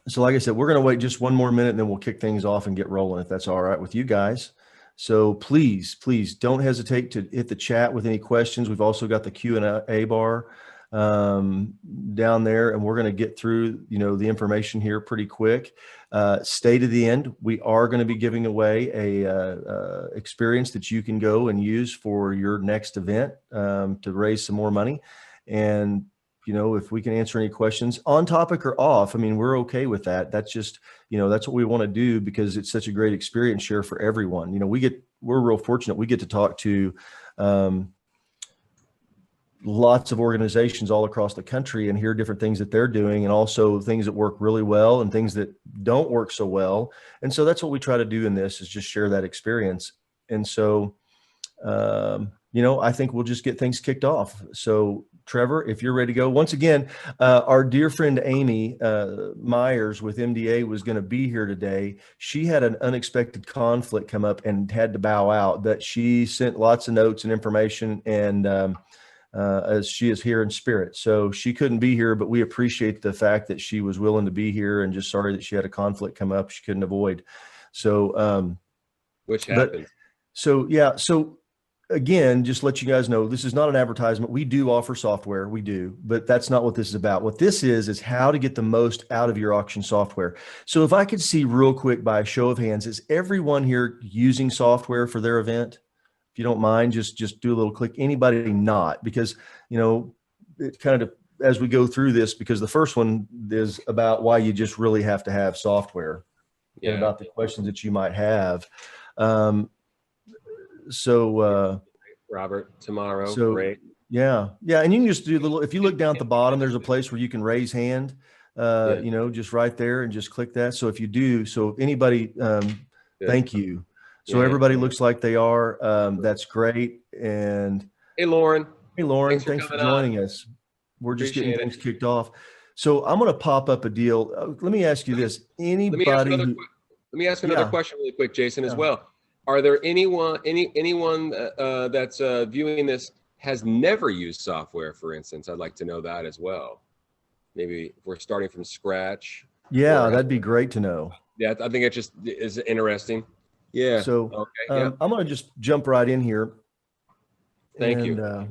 So like I said, we're going to wait just one more minute and then we'll kick things off and get rolling if that's all right with you guys. So please don't hesitate to hit the chat with any questions. We've also got the Q&A bar um, down there, and we're going to get through, the information here pretty quick. Stay to the end. We are going to be giving away a experience that you can go and use for your next event to raise some more money. And if we can answer any questions on topic or off, I mean, we're okay with that. That's just, that's what we want to do because it's such a great experience share for everyone. We're real fortunate. We get to talk to lots of organizations all across the country and hear different things that they're doing, and also things that work really well and things that don't work so well. And so that's what we try to do in this, is just share that experience. And so, I think we'll just get things kicked off. So Trevor, if you're ready to go. Once again, our dear friend Amy Myers with MDA was going to be here today. She had an unexpected conflict come up and had to bow out, but she sent lots of notes and information, and as she is here in spirit. So she couldn't be here, but we appreciate the fact that she was willing to be here, and just sorry that she had a conflict come up she couldn't avoid. So, which happened. So again, just let you guys know, this is not an advertisement. We do offer software, we do, but that's not what this is about. What this is how to get the most out of your auction software. So if I could see real quick by a show of hands, is everyone here using software for their event? If you don't mind, just do a little click. Anybody not? Because, it kind of, as we go through this, because the first one is about why you just really have to have software, and about the questions that you might have. Robert, tomorrow. Great. Yeah. And you can just do a little, if you look down at the bottom, there's a place where you can raise hand, just right there, and just click that. So if you do, so if anybody, thank you. So everybody looks like they are, that's great. And hey, Lauren, thanks for joining us. We're just getting things kicked off. So I'm going to pop up a deal. Let me ask you this. Let me ask another question really quick, Jason, as well. Are there anyone that's viewing this has never used software, for instance? I'd like to know that as well. Maybe if we're starting from scratch. Yeah, that'd be great to know. Yeah, I think it just is interesting. Yeah. So I'm going to just jump right in here. Thank you.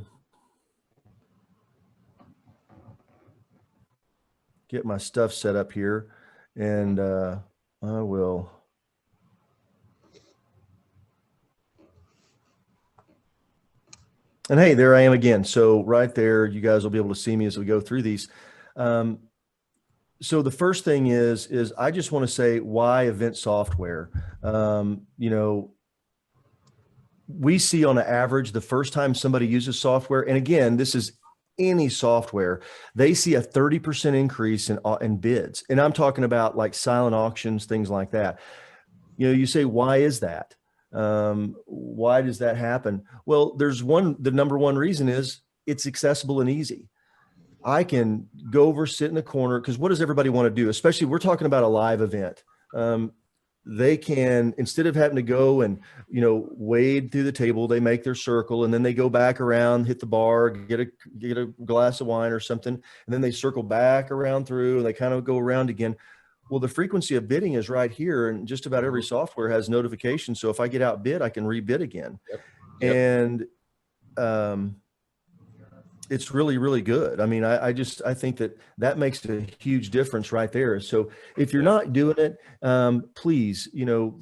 Get my stuff set up here, and I will. And hey, there I am again. So right there, you guys will be able to see me as we go through these. So the first thing is I just want to say, why event software? We see on an average, the first time somebody uses software, and again, this is any software, they see a 30% increase in bids. And I'm talking about like silent auctions, things like that. You say, why is that? Why does that happen? Well, the number one reason is it's accessible and easy. I can go over, sit in a corner, because what does everybody want to do? Especially, we're talking about a live event. They can, instead of having to go and, wade through the table, they make their circle, and then they go back around, hit the bar, get a glass of wine or something, and then they circle back around through, and they kind of go around again. Well, the frequency of bidding is right here, and just about every software has notifications. So if I get outbid, I can rebid again. Yep. And it's really, really good. I mean, I think that makes a huge difference right there. So if you're not doing it, please,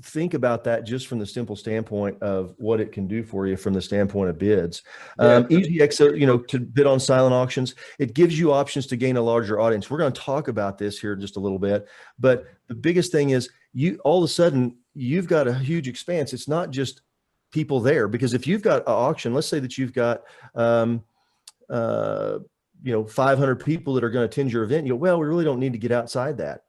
think about that just from the simple standpoint of what it can do for you from the standpoint of bids. EasyXO, to bid on silent auctions, it gives you options to gain a larger audience. We're going to talk about this here in just a little bit, but the biggest thing is all of a sudden you've got a huge expanse. It's not just people there, because if you've got an auction, let's say that you've got, 500 people that are going to attend your event, well, we really don't need to get outside that.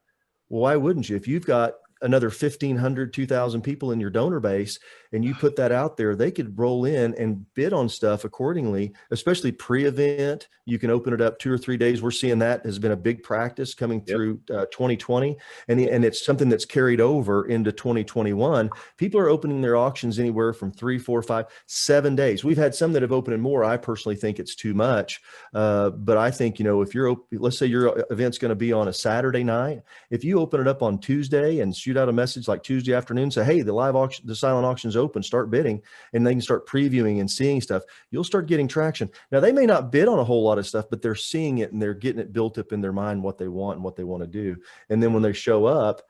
Well, why wouldn't you? If you've got another 1,500, 2,000 people in your donor base, and you put that out there, they could roll in and bid on stuff accordingly, especially pre-event. You can open it up 2 or 3 days. We're seeing that has been a big practice coming through 2020. And it's something that's carried over into 2021. People are opening their auctions anywhere from 3, 4, 5, 7 days. We've had some that have opened in more. I personally think it's too much. But I think, if let's say your event's going to be on a Saturday night, if you open it up on Tuesday and shoot out a message like Tuesday afternoon, say, hey, the live auction, the silent auction's open, start bidding, and they can start previewing and seeing stuff, you'll start getting traction. Now, they may not bid on a whole lot of stuff, but they're seeing it and they're getting it built up in their mind, what they want and what they want to do. And then when they show up,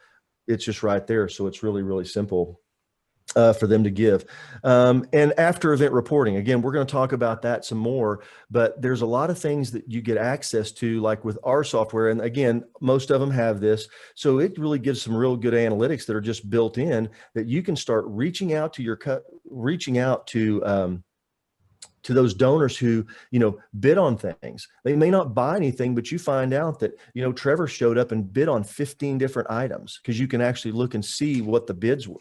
it's just right there. So it's really, really simple for them to give. And after event reporting, again, we're going to talk about that some more, but there's a lot of things that you get access to, like with our software. And again, most of them have this. So it really gives some real good analytics that are just built in, that you can start reaching out to those donors who, bid on things. They may not buy anything, but you find out that, Trevor showed up and bid on 15 different items, because you can actually look and see what the bids were,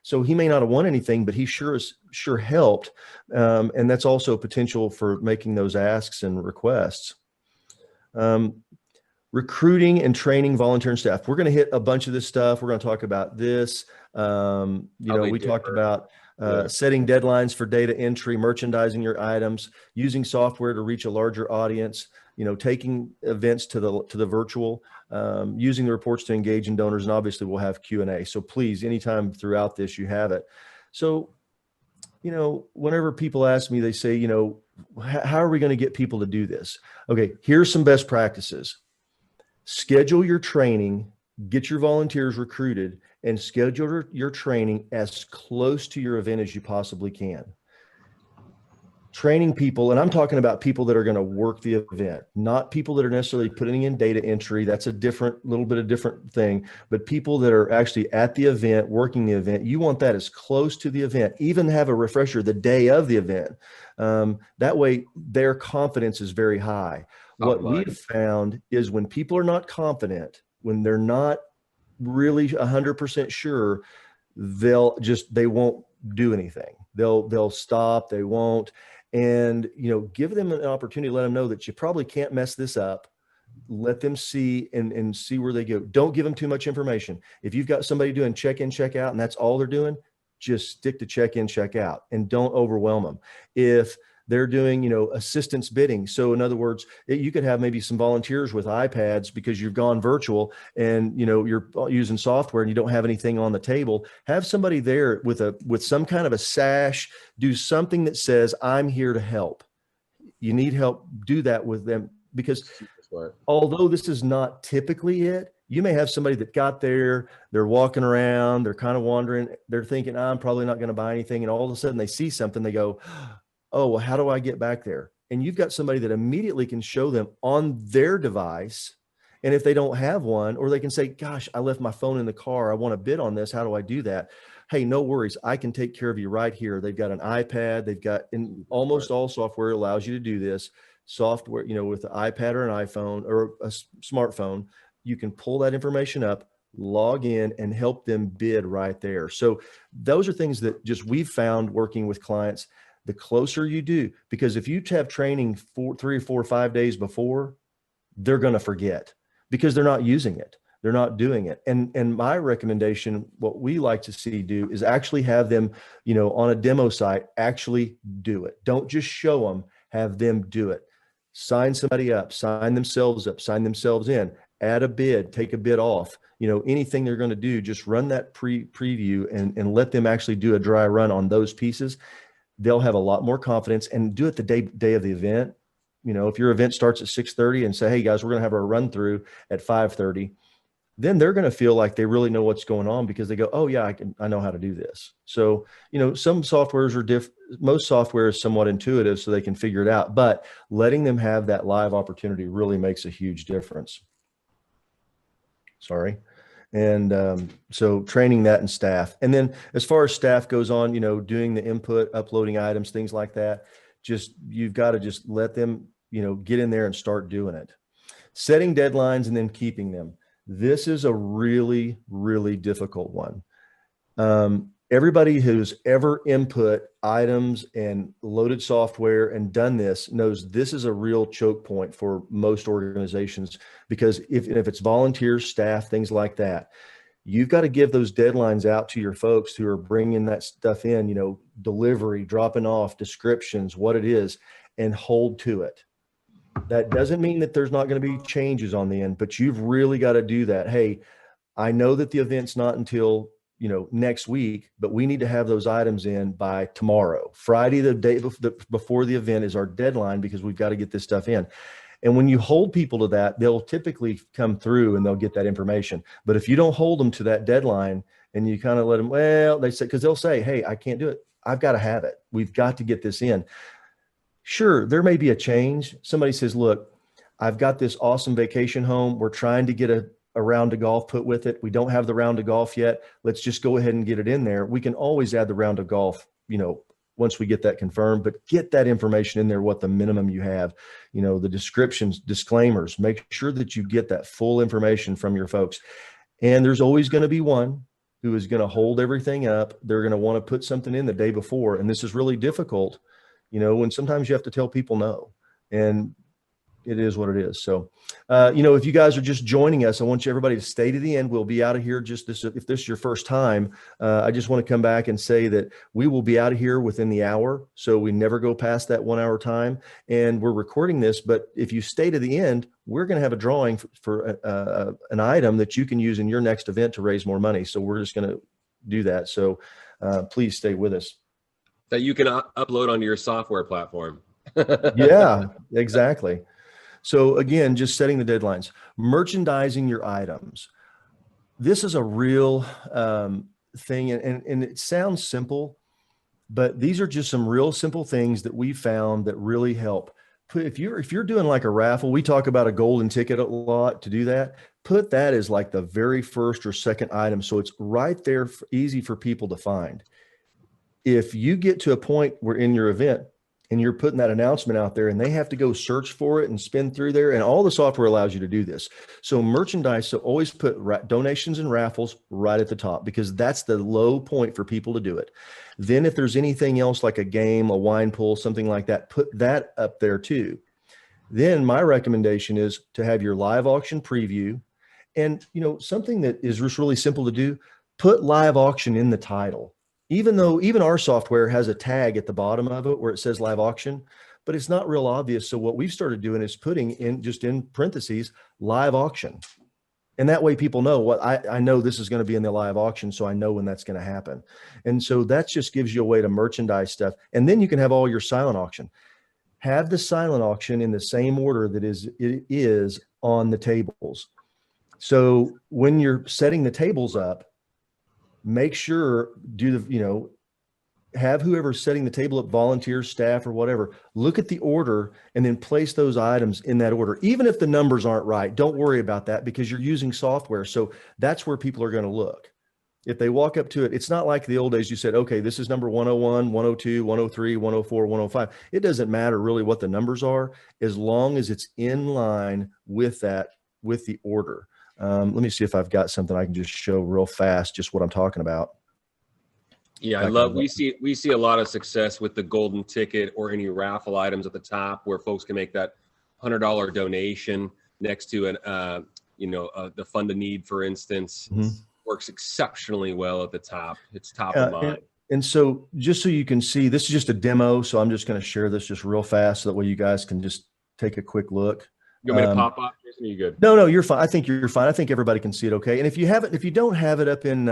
so he may not have won anything, but he sure helped. And that's also potential for making those asks and requests. Recruiting and training volunteer and staff. We're going to hit a bunch of this stuff. We're going to talk about this. We talked about setting deadlines for data entry, merchandising your items, using software to reach a larger audience, taking events to the virtual, using the reports to engage in donors, and obviously we'll have Q&A. So please, anytime throughout this, you have it. So, whenever people ask me, they say, how are we going to get people to do this? Okay, here's some best practices. Schedule your training, get your volunteers recruited, and schedule your training as close to your event as you possibly can. Training people, and I'm talking about people that are going to work the event, not people that are necessarily putting in data entry. That's a little bit of different thing, but people that are actually at the event, working the event. You want that as close to the event, even have a refresher the day of the event. That way their confidence is very high. What we've found is when people are not confident, when they're not really 100% sure, they won't do anything. They'll stop, they won't. And, give them an opportunity, let them know that you probably can't mess this up. Let them see and see where they go. Don't give them too much information. If you've got somebody doing check in, check out, and that's all they're doing, just stick to check in, check out, and don't overwhelm them. If they're doing, assistance bidding. So in other words, you could have maybe some volunteers with iPads because you've gone virtual and, you're using software and you don't have anything on the table. Have somebody there with some kind of a sash, do something that says, I'm here to help. You need help, do that with them, because although this is not typically it, you may have somebody that got there, they're walking around, they're kind of wandering, they're thinking, I'm probably not going to buy anything. And all of a sudden they see something, they go, oh, well, how do I get back there? And you've got somebody that immediately can show them on their device. And if they don't have one, or they can say, gosh, I left my phone in the car, I want to bid on this, how do I do that? Hey, no worries, I can take care of you right here. They've got an iPad, they've got, in almost all software allows you to do this. Software, with the iPad or an iPhone or a smartphone, you can pull that information up, log in, and help them bid right there. So those are things that we've found working with clients. The closer you do, because if you have training 3 or 4 or 5 days before, they're going to forget because they're not using it. They're not doing it. And my recommendation, what we like to see do is actually have them, on a demo site, actually do it. Don't just show them, have them do it. Sign somebody up, sign themselves up, sign themselves in, add a bid, take a bid off, anything they're going to do, just run that preview and let them actually do a dry run on those pieces. They'll have a lot more confidence, and do it the day of the event. If your event starts at 6:30 and say, hey guys, we're going to have a run through at 5:30, then they're going to feel like they really know what's going on, because they go, oh yeah, I know how to do this. So, some softwares are most software is somewhat intuitive, so they can figure it out, but letting them have that live opportunity really makes a huge difference. Sorry. And so training that in staff. And then as far as staff goes on, doing the input, uploading items, things like that, you've got to just let them, get in there and start doing it. Setting deadlines and then keeping them. This is a really, really difficult one. Everybody who's ever input items and loaded software and done this knows this is a real choke point for most organizations, because if it's volunteers, staff, things like that, you've got to give those deadlines out to your folks who are bringing that stuff in, delivery, dropping off, descriptions, what it is, and hold to it. That doesn't mean that there's not going to be changes on the end, but you've really got to do that. Hey, I know that the event's not until, next week, but we need to have those items in by tomorrow. Friday, the day before the event, is our deadline, because we've got to get this stuff in. And when you hold people to that, they'll typically come through and they'll get that information. But if you don't hold them to that deadline and you kind of let them, because they'll say, hey, I can't do it. I've got to have it. We've got to get this in. Sure, there may be a change. Somebody says, look, I've got this awesome vacation home. We're trying to get a round of golf put with it. We don't have the round of golf yet. Let's just go ahead and get it in there. We can always add the round of golf, once we get that confirmed, but get that information in there, what the minimum you have, the descriptions, disclaimers, make sure that you get that full information from your folks. And there's always going to be one who is going to hold everything up. They're going to want to put something in the day before. And this is really difficult, when sometimes you have to tell people no, and it is what it is. So, if you guys are just joining us, I want everybody to stay to the end. We'll be out of here if this is your first time. I just want to come back and say that we will be out of here within the hour. So we never go past that 1 hour time, and we're recording this. But if you stay to the end, we're going to have a drawing for an item that you can use in your next event to raise more money. So we're just going to do that. So please stay with us. That you can upload onto your software platform. Yeah, exactly. So again, just setting the deadlines, merchandising your items. This is a real thing, and it sounds simple, but these are just some real simple things that we found that really help. If you're doing like a raffle, we talk about a golden ticket a lot to do that. Put that as like the very first or second item, so it's right there, easy for people to find. If you get to a point where in your event and you're putting that announcement out there and they have to go search for it and spin through there, and all the software allows you to do this. So merchandise, so always put donations and raffles right at the top, because that's the low point for people to do it. Then if there's anything else like a game, a wine pool, something like that, put that up there too. Then my recommendation is to have your live auction preview, and something that is just really simple to do, put live auction in the title. Even our software has a tag at the bottom of it where it says live auction, but it's not real obvious. So what we've started doing is putting in parentheses, live auction. And that way people know what I know this is going to be in the live auction. So I know when that's going to happen. And so that just gives you a way to merchandise stuff. And then you can have all your silent auction. Have the silent auction in the same order that it is on the tables. So when you're setting the tables up, make sure have whoever's setting the table up, volunteers, staff, or whatever, look at the order and then place those items in that order. Even if the numbers aren't right, don't worry about that, because you're using software. So that's where people are going to look. If they walk up to it, it's not like the old days. You said, okay, this is number 101, 102, 103, 104, 105. It doesn't matter really what the numbers are, as long as it's in line with the order. Let me see if I've got something I can just show real fast, just what I'm talking about. Yeah, we see a lot of success with the golden ticket or any raffle items at the top, where folks can make that $100 donation next to the fund a need, for instance. Mm-hmm. Works exceptionally well at the top. It's top of mind. And so just so you can see, this is just a demo. So I'm just going to share this just real fast, so that way you guys can just take a quick look. You want me to pop up, Jason? Are you good? No, you're fine. I think you're fine. I think everybody can see it okay. And if you don't have it up in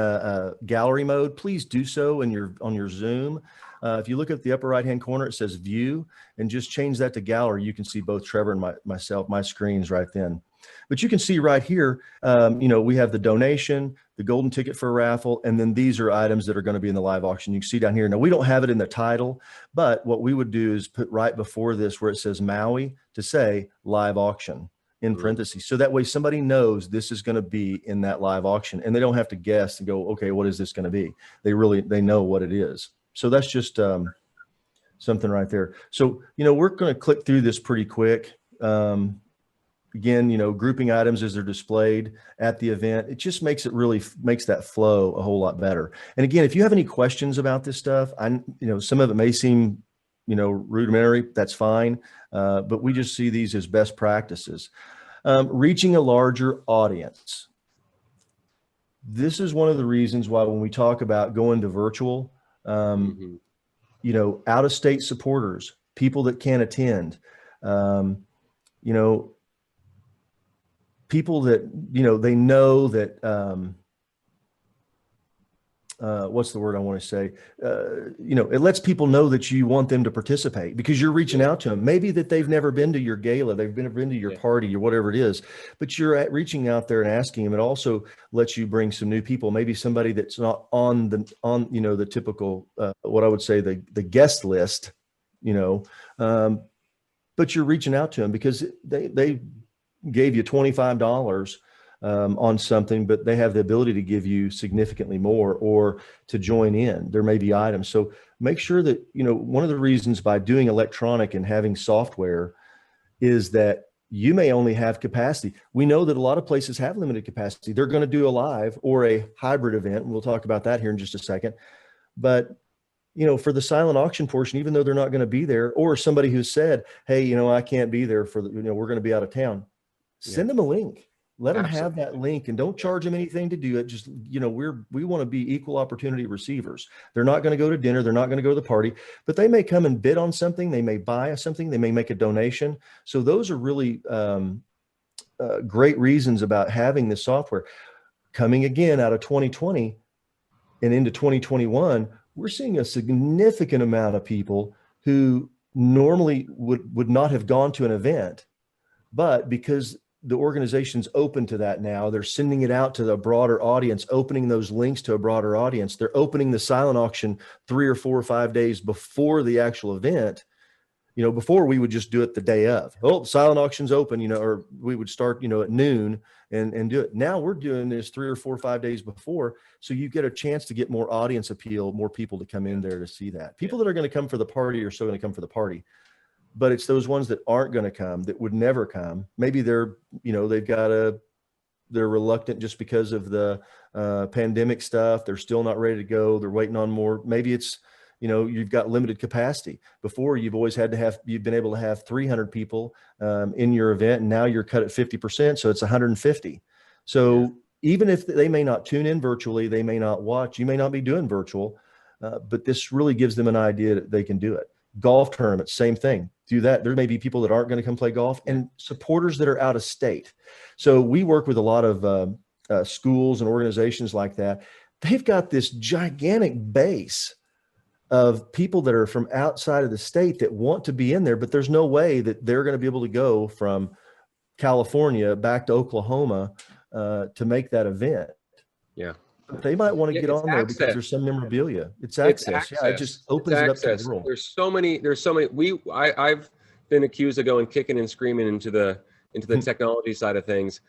gallery mode, please do so on your Zoom. If you look at the upper right-hand corner, it says view, and just change that to gallery. You can see both Trevor and myself, my screens right then. But you can see right here, we have the donation, the golden ticket for a raffle, and then these are items that are going to be in the live auction. You can see down here. Now, we don't have it in the title, but what we would do is put right before this where it says Maui to say live auction in parentheses. So that way somebody knows this is going to be in that live auction, and they don't have to guess and go, okay, what is this going to be? They know what it is. So that's just something right there. So, we're going to click through this pretty quick. again, grouping items as they're displayed at the event. It just makes makes that flow a whole lot better. And again, if you have any questions about this stuff, some of it may seem, rudimentary, that's fine. But we just see these as best practices. Reaching a larger audience. This is one of the reasons why when we talk about going to virtual, out of state supporters, people that can't attend, people that, they know that, what's the word I want to say? It lets people know that you want them to participate because you're reaching out to them. Maybe that they've never been to your gala, they've never been to your party or whatever it is, but you're reaching out there and asking them. It also lets you bring some new people, maybe somebody that's not on the typical, what I would say, the guest list, but you're reaching out to them because they gave you $25 on something, but they have the ability to give you significantly more or to join in. There may be items. So make sure that, one of the reasons by doing electronic and having software is that you may only have capacity. We know that a lot of places have limited capacity. They're going to do a live or a hybrid event. And we'll talk about that here in just a second. But, for the silent auction portion, even though they're not going to be there, or somebody who said, hey, I can't be there for, we're going to be out of town, send them a link. Let them have that link and don't charge them anything to do it. Just, we want to be equal opportunity receivers. They're not going to go to dinner. They're not going to go to the party, but they may come and bid on something. They may buy something. They may make a donation. So those are really great reasons about having this software. Coming again out of 2020 and into 2021, we're seeing a significant amount of people who normally would not have gone to an event, but because the organization's open to that now, they're sending it out to the broader audience, opening those links to a broader audience. They're opening the silent auction 3 or 4 or 5 days before the actual event. Before we would just do it the day of. Oh, silent auction's open, or we would start, at noon and do it. Now we're doing this 3 or 4 or 5 days before. So you get a chance to get more audience appeal, more people to come in there to see that. People that are going to come for the party are still going to come for the party. But it's those ones that aren't going to come, that would never come. Maybe they're reluctant just because of the pandemic stuff. They're still not ready to go. They're waiting on more. Maybe it's, you've got limited capacity. Before you've been able to have 300 people in your event, and now you're cut at 50%. So it's 150. So even if they may not tune in virtually, they may not watch, you may not be doing virtual, but this really gives them an idea that they can do it. Golf tournaments, same thing. Do that. There may be people that aren't going to come play golf and supporters that are out of state. So we work with a lot of schools and organizations like that. They've got this gigantic base of people that are from outside of the state that want to be in there, but there's no way that they're going to be able to go from California back to Oklahoma to make that event. Yeah. They might want to get on there because there's some memorabilia. It's access. Yeah, it just opens it up to the world. There's so many. I've been accused of going kicking and screaming into the technology side of things.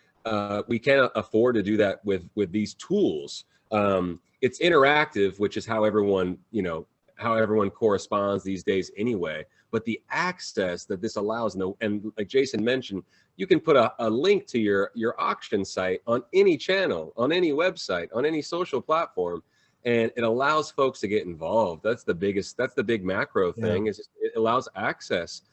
We can't afford to do that with these tools. It's interactive, which is how everyone corresponds these days anyway. But the access that this allows, and like Jason mentioned, you can put a link to your auction site on any channel, on any website, on any social platform, and it allows folks to get involved. That's the big macro thing. Is it allows access.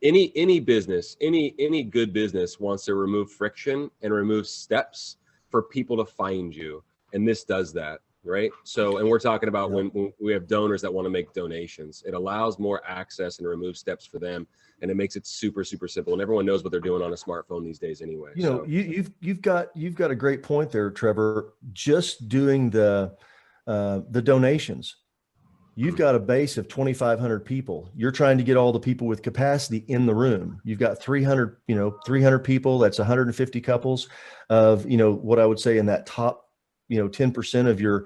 Any business, any good business wants to remove friction and remove steps for people to find you, and this does that. Right. So, and we're talking about when we have donors that want to make donations, it allows more access and removes steps for them. And it makes it super, super simple. And everyone knows what they're doing on a smartphone these days anyway. You've got a great point there, Trevor. Just doing the donations, you've got a base of 2,500 people. You're trying to get all the people with capacity in the room. You've got 300 people. That's 150 couples of, what I would say in that top 10% of your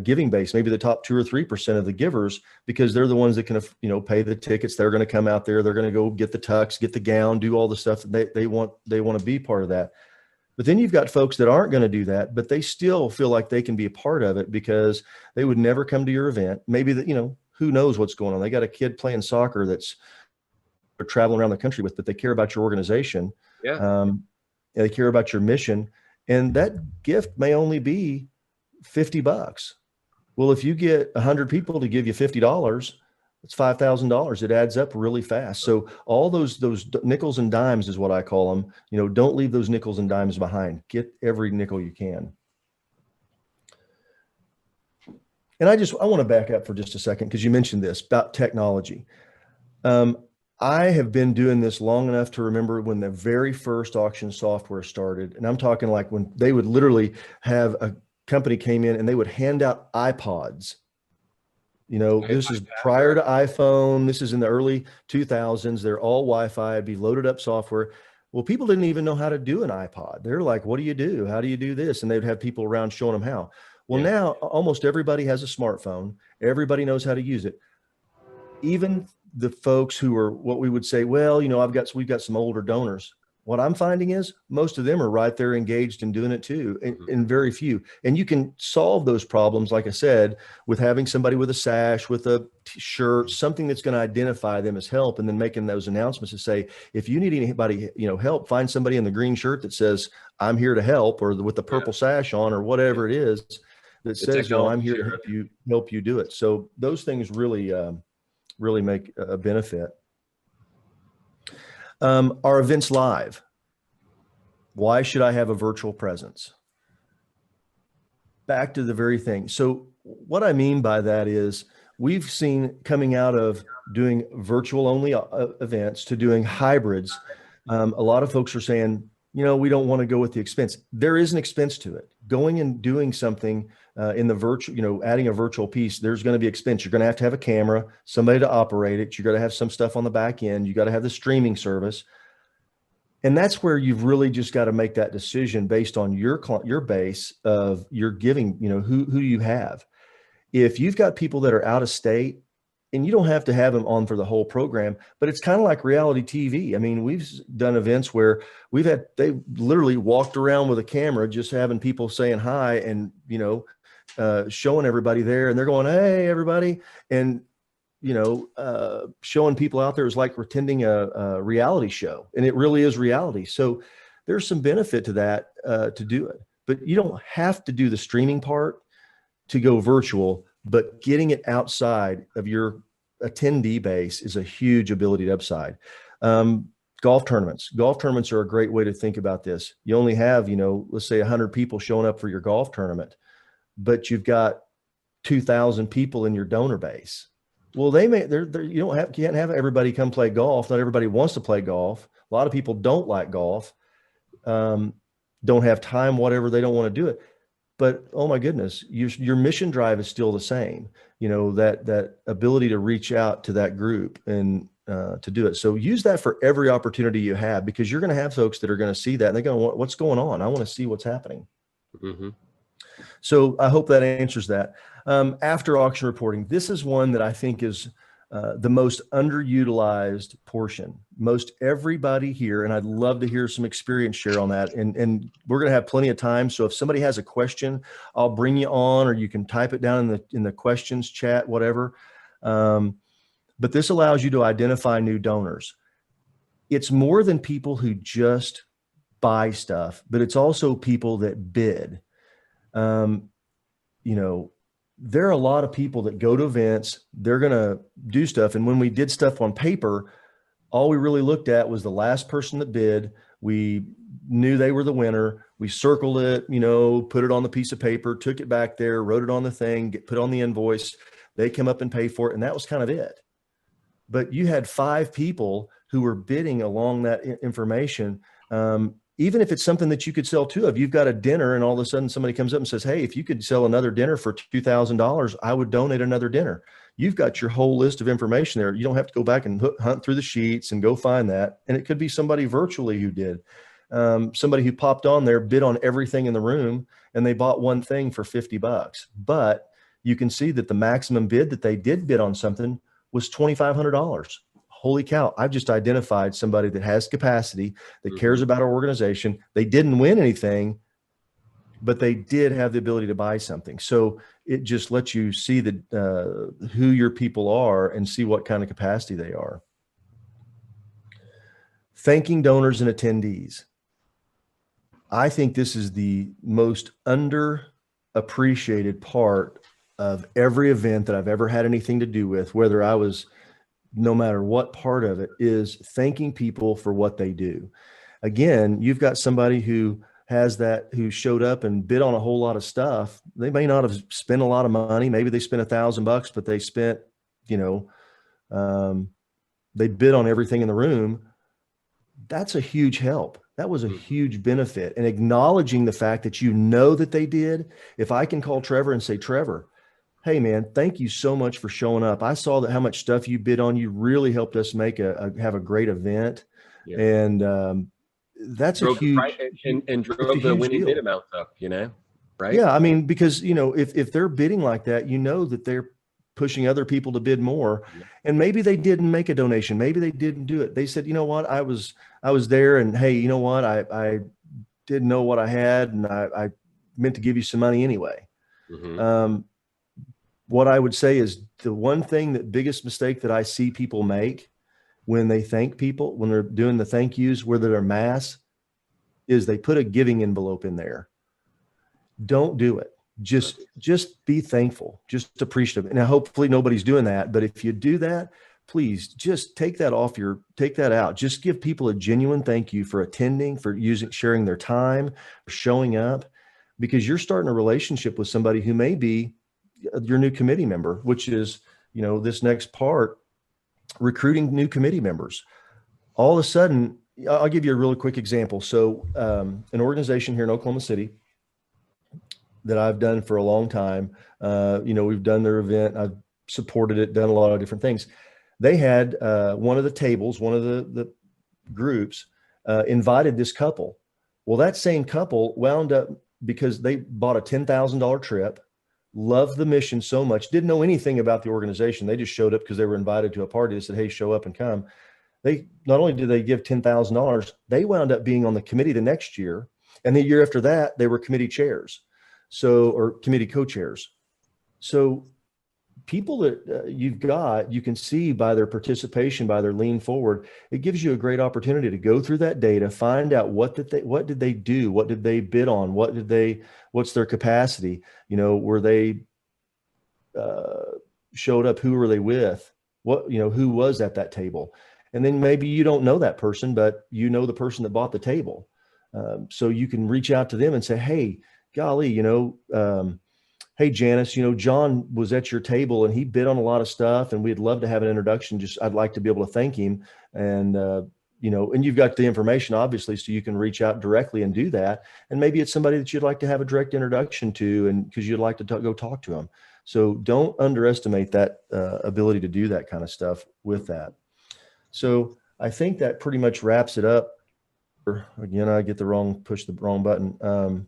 giving base, maybe the top 2 or 3% of the givers, because they're the ones that can, pay the tickets. They're going to come out there. They're going to go get the tux, get the gown, do all the stuff that they want to be part of that. But then you've got folks that aren't going to do that, but they still feel like they can be a part of it because they would never come to your event. Maybe that, who knows what's going on. They got a kid playing soccer that's they're traveling around the country with, but they care about your organization. Yeah. They care about your mission, and that gift may only be $50. Well, if you get 100 people to give you $50, it's $5,000. It adds up really fast. So all those nickels and dimes is what I call them. You know, don't leave those nickels and dimes behind. Get every nickel you can. And I want to back up for just a second because you mentioned this about technology. I have been doing this long enough to remember when the very first auction software started. And I'm talking like when they would literally have a company came in and they would hand out iPods. You know, this is prior to iPhone. This is in the early 2000s. They're all Wi-Fi, it'd be loaded up software. Well, people didn't even know how to do an iPod. They're like, what do you do? How do you do this? And they'd have people around showing them how. Well, now almost everybody has a smartphone. Everybody knows how to use it. Even the folks who are what we would say, well, you know, we've got some older donors. What I'm finding is most of them are right there engaged in doing it too, and very few. And you can solve those problems, like I said, with having somebody with a sash, with a shirt, something that's going to identify them as help, and then making those announcements to say, if you need anybody, you know, help, find somebody in the green shirt that says, I'm here to help, or with the purple sash on, or whatever it is that says, you know, I'm here to help you do it. So those things really, really make a benefit. Are events live? Why should I have a virtual presence? Back to the very thing. So what I mean by that is we've seen coming out of doing virtual only events to doing hybrids. A lot of folks are saying, you know, we don't want to go with the expense. There is an expense to it. Going and doing something in the virtual, you know, adding a virtual piece, there's going to be expense. You're going to have a camera, somebody to operate it. You're going to have some stuff on the back end. You got to have the streaming service. And that's where you've really just got to make that decision based on your base of your giving, you know, who you have. If you've got people that are out of state, and you don't have to have them on for the whole program, but it's kind of like reality TV. I mean, we've done events where they literally walked around with a camera, just having people saying hi and, you know, showing everybody there, and they're going, hey, everybody. And, you know, showing people out there is like attending a reality show, and it really is reality. So there's some benefit to that, to do it, but you don't have to do the streaming part to go virtual. But getting it outside of your attendee base is a huge ability to upside. Golf tournaments are a great way to think about this. You only have, you know, let's say 100 people showing up for your golf tournament, but you've got 2,000 people in your donor base. Well, can't have everybody come play golf. Not everybody wants to play golf. A lot of people don't like golf, don't have time, whatever, they don't want to do it. But oh my goodness, your mission drive is still the same. You know, that ability to reach out to that group and to do it. So use that for every opportunity you have, because you're going to have folks that are going to see that and they're going, what's going on? I want to see what's happening. Mm-hmm. So I hope that answers that. After auction reporting, this is one that I think is the most underutilized portion. Most everybody here, and I'd love to hear some experience share on that. And we're going to have plenty of time. So if somebody has a question, I'll bring you on, or you can type it down in the questions chat, whatever. But this allows you to identify new donors. It's more than people who just buy stuff, but it's also people that bid. You know, there are a lot of people that go to events, they're going to do stuff. And when we did stuff on paper, all we really looked at was the last person that bid. We knew they were the winner. We circled it, you know, put it on the piece of paper, took it back there, wrote it on the thing, put on the invoice. They come up and pay for it. And that was kind of it. But you had 5 people who were bidding along that information. Even if it's something that you could sell 2 of, you've got a dinner and all of a sudden somebody comes up and says, hey, if you could sell another dinner for $2,000, I would donate another dinner. You've got your whole list of information there. You don't have to go back and hunt through the sheets and go find that. And it could be somebody virtually who did. Somebody who popped on there, bid on everything in the room, and they bought one thing for $50. But you can see that the maximum bid that they did bid on something was $2,500. Holy cow, I've just identified somebody that has capacity, that cares about our organization. They didn't win anything, but they did have the ability to buy something. So it just lets you see who your people are and see what kind of capacity they are. Thanking donors and attendees. I think this is the most underappreciated part of every event that I've ever had anything to do with, whether I was, no matter what part of it, is thanking people for what they do. Again, you've got somebody who who showed up and bid on a whole lot of stuff. They may not have spent a lot of money. Maybe they spent $1,000, but they spent, you know, they bid on everything in the room. That's a huge help. That was a huge benefit. And acknowledging the fact that you know that they did. If I can call Trevor and say, Trevor, hey man, thank you so much for showing up. I saw that how much stuff you bid on. You really helped us make have a great event. Yeah. And that's a huge, and drove the winning bid amounts up, you know, right? Yeah. I mean, because, you know, if they're bidding like that, you know that they're pushing other people to bid more. Yeah. And maybe they didn't make a donation. Maybe they didn't do it. They said, you know what, I was there, and hey, you know what, I didn't know what I had, and I meant to give you some money anyway. Mm-hmm. What I would say is the one thing, that biggest mistake that I see people make when they thank people, when they're doing the thank yous, whether they're mass, is they put a giving envelope in there. Don't do it. Just be thankful, just appreciative. Now, hopefully nobody's doing that, but if you do that, please just take that out. Just give people a genuine thank you for attending, for sharing their time, for showing up, because you're starting a relationship with somebody who may be your new committee member, which is, you know, this next part, recruiting new committee members. All of a sudden, I'll give you a really quick example. So an organization here in Oklahoma City that I've done for a long time, you know, we've done their event, I've supported it, done a lot of different things. They had one of the tables, one of the groups invited this couple. Well, that same couple wound up, because they bought a $10,000 trip, loved the mission so much, didn't know anything about the organization. They just showed up because they were invited to a party. They said, hey, show up and come. They not only did they give $10,000, they wound up being on the committee the next year. And the year after that, they were committee chairs. Or committee co-chairs. So people that you can see by their participation, by their lean forward, it gives you a great opportunity to go through that data, find out what did they do? What did they bid on? What's their capacity? You know, were they showed up? Who were they with? Who was at that table? And then maybe you don't know that person, but you know the person that bought the table. So you can reach out to them and say, hey, golly, hey, Janice, John was at your table and he bid on a lot of stuff and we'd love to have an introduction. I'd like to be able to thank him. And, and you've got the information, obviously, so you can reach out directly and do that. And maybe it's somebody that you'd like to have a direct introduction to, and because you'd like to go talk to them. So don't underestimate that ability to do that kind of stuff with that. So I think that pretty much wraps it up. Again, I push the wrong button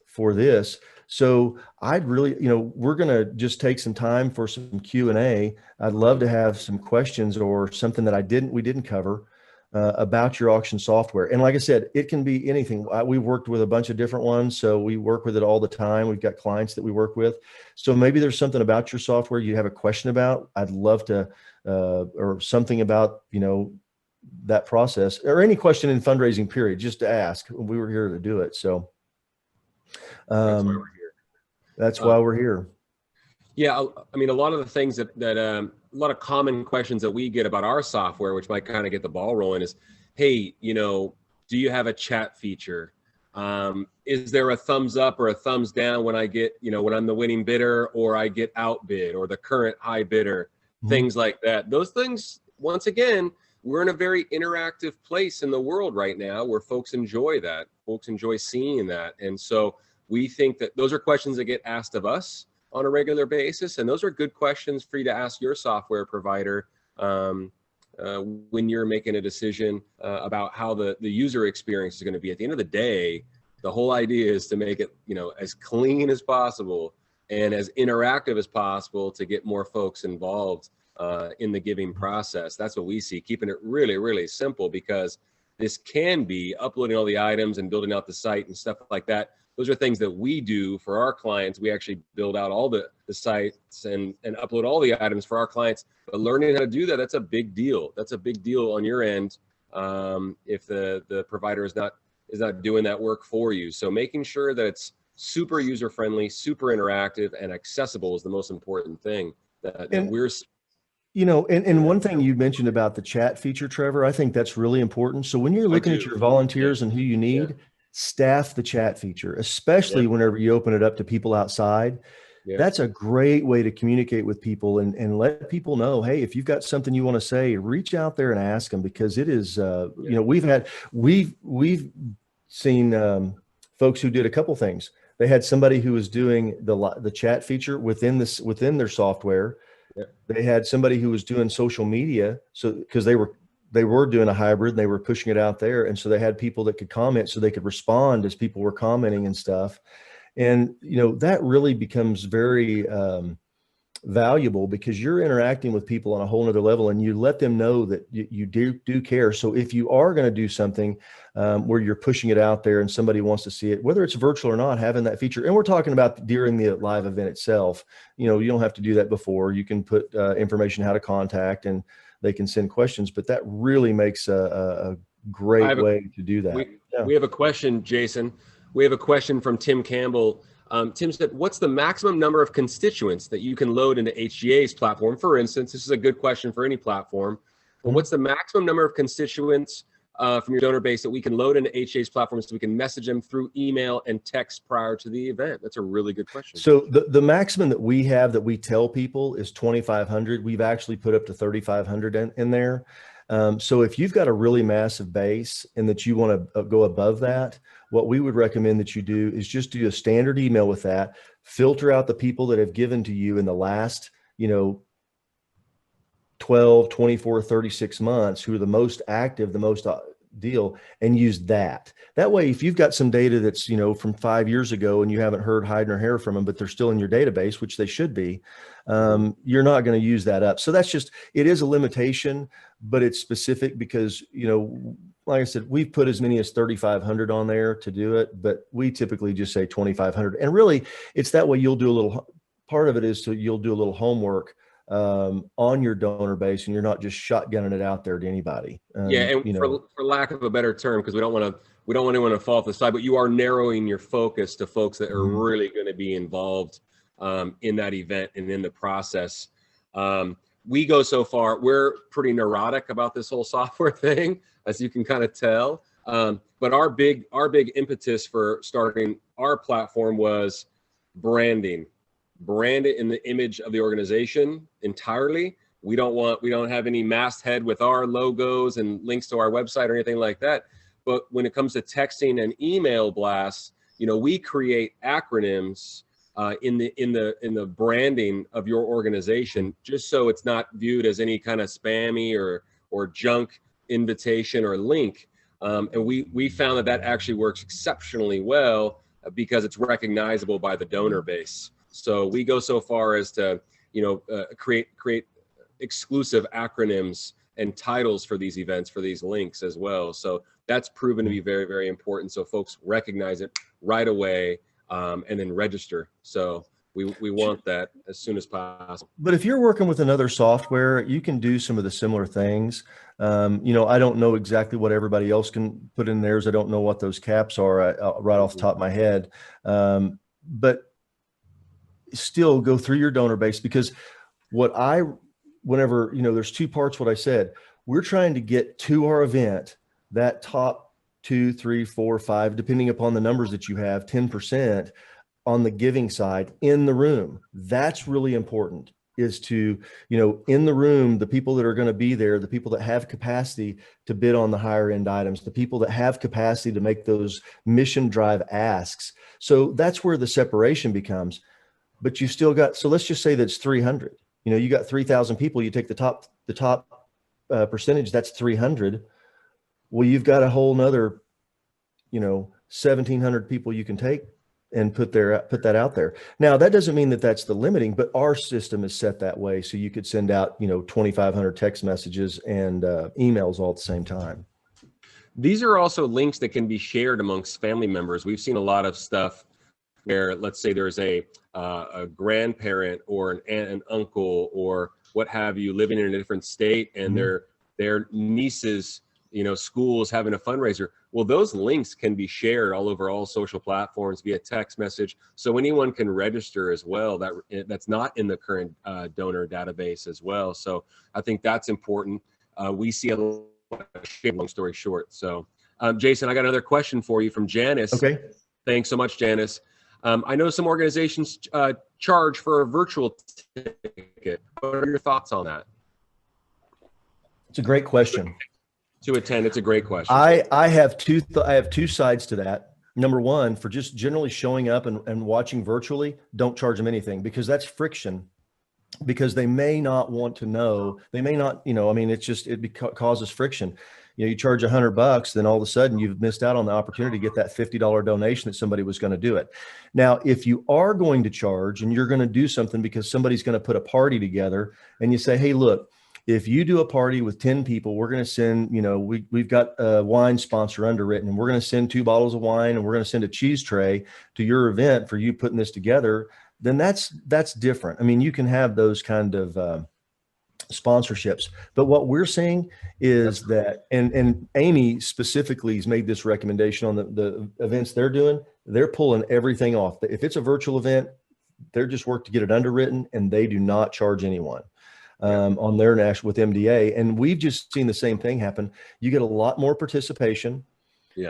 for this. So I'd really, we're going to just take some time for some Q&A. I'd love to have some questions or something that we didn't cover about your auction software. And like I said, it can be anything. We've worked with a bunch of different ones, so we work with it all the time. We've got clients that we work with. So maybe there's something about your software you have a question about. I'd love to, or something about, that process, or any question in fundraising period, just to ask. We were here to do it. So that's why we're here. That's why we're here. Yeah. I mean, a lot of the things that a lot of common questions that we get about our software, which might kind of get the ball rolling, is, hey, do you have a chat feature? Is there a thumbs up or a thumbs down when I get, when I'm the winning bidder, or I get outbid, or the current high bidder, things like that. Those things, once again, we're in a very interactive place in the world right now where folks enjoy that. Folks enjoy seeing that. And so we think that those are questions that get asked of us on a regular basis. And those are good questions for you to ask your software provider when you're making a decision about how the user experience is going to be. At the end of the day, the whole idea is to make it, as clean as possible and as interactive as possible to get more folks involved in the giving process. That's what we see, keeping it really, really simple, because this can be uploading all the items and building out the site and stuff like that. Those are things that we do for our clients. We actually build out all the sites and upload all the items for our clients. But learning how to do that, that's a big deal. That's a big deal on your end if the provider is not doing that work for you. So making sure that it's super user friendly, super interactive, and accessible is the most important thing that we're. And one thing you mentioned about the chat feature, Trevor, I think that's really important. So when you're looking at your volunteers and who you need, staff the chat feature, especially whenever you open it up to people outside. That's a great way to communicate with people and let people know, hey, if you've got something you want to say, reach out there and ask them, because it is, we've seen folks who did a couple things. They had somebody who was doing the chat feature within their software. They had somebody who was doing social media. So, because they were doing a hybrid and they were pushing it out there. And so they had people that could comment so they could respond as people were commenting and stuff. And, that really becomes very valuable, because you're interacting with people on a whole nother level, and you let them know that you do care. So if you are going to do something where you're pushing it out there and somebody wants to see it, whether it's virtual or not, having that feature, and we're talking about during the live event itself, you don't have to do that before. You can put information how to contact, and they can send questions, but that really makes a great way to do that. We have a question, Jason. We have a question from Tim Campbell. Tim said, what's the maximum number of constituents that you can load into HGA's platform? For instance, this is a good question for any platform. But what's the maximum number of constituents from your donor base that we can load into HGA's platform so we can message them through email and text prior to the event? That's a really good question. So the maximum that we have that we tell people is 2,500. We've actually put up to 3,500 in there. So if you've got a really massive base and that you want to go above that, what we would recommend that you do is just do a standard email with that, filter out the people that have given to you in the last, 12, 24, 36 months, who are the most active, the most deal, and use that. That way, if you've got some data that's, from 5 years ago and you haven't heard hide nor hair from them, but they're still in your database, which they should be, you're not going to use that up. So it is a limitation, but it's specific because, like I said, we've put as many as 3,500 on there to do it, but we typically just say 2,500. And really, it's that way you'll do part of it is you'll do a little homework on your donor base, and you're not just shotgunning it out there to anybody. For lack of a better term, because we don't want anyone to fall off the side, but you are narrowing your focus to folks that are really going to be involved in that event and in the process. We go so far, we're pretty neurotic about this whole software thing, as you can kind of tell. But our big impetus for starting our platform was branding. Brand it in the image of the organization entirely. We don't have any masthead with our logos and links to our website or anything like that. But when it comes to texting and email blasts, we create acronyms in the branding of your organization, just so it's not viewed as any kind of spammy or junk invitation or link. And we found that actually works exceptionally well because it's recognizable by the donor base. So we go so far as to, create exclusive acronyms and titles for these events, for these links as well. So that's proven to be very, very important. So folks recognize it right away and then register. So we want that as soon as possible. But if you're working with another software, you can do some of the similar things. I don't know exactly what everybody else can put in theirs. I don't know what those caps are right off the top of my head. But still go through your donor base, because whenever, there's two parts, what I said, we're trying to get to our event, that top 2, 3, 4, 5, depending upon the numbers that you have, 10% on the giving side in the room. That's really important, is to, in the room, the people that are going to be there, the people that have capacity to bid on the higher end items, the people that have capacity to make those mission drive asks. So that's where the separation becomes. But you still got, so let's just say that's 300. You got 3,000 people. You take the top percentage, that's 300. Well, you've got a whole nother, 1,700 people you can take and put that out there. Now, that doesn't mean that that's the limiting, but our system is set that way. So you could send out, 2,500 text messages and emails all at the same time. These are also links that can be shared amongst family members. We've seen a lot of stuff where, let's say there's a grandparent or an aunt and uncle or what have you living in a different state, and their nieces schools having a fundraiser. Well, those links can be shared all over all social platforms via text message, so anyone can register as well. That's not in the current donor database as well. So I think that's important. We see a lot of, long story short. So Jason, I got another question for you from Janice. Okay. Thanks so much, Janice. I know some organizations charge for a virtual ticket. What are your thoughts on that? It's a great question. To attend, it's a great question. I have two sides to that. Number one, for just generally showing up and watching virtually, don't charge them anything, because that's friction. Because they may not want to know, they may not, it causes friction. You charge $100, then all of a sudden you've missed out on the opportunity to get that $50 donation that somebody was going to do it. Now, if you are going to charge and you're going to do something because somebody's going to put a party together, and you say, hey, look, if you do a party with 10 people, we're going to send, we've got a wine sponsor underwritten, and we're going to send 2 bottles of wine, and we're going to send a cheese tray to your event for you putting this together, then that's different. I mean, you can have those kind of sponsorships, but what we're seeing is that, and Amy specifically has made this recommendation on the events they're doing. They're pulling everything off. If it's a virtual event, they're just work to get it underwritten, and they do not charge anyone on their national with MDA. And we've just seen the same thing happen. You get a lot more participation,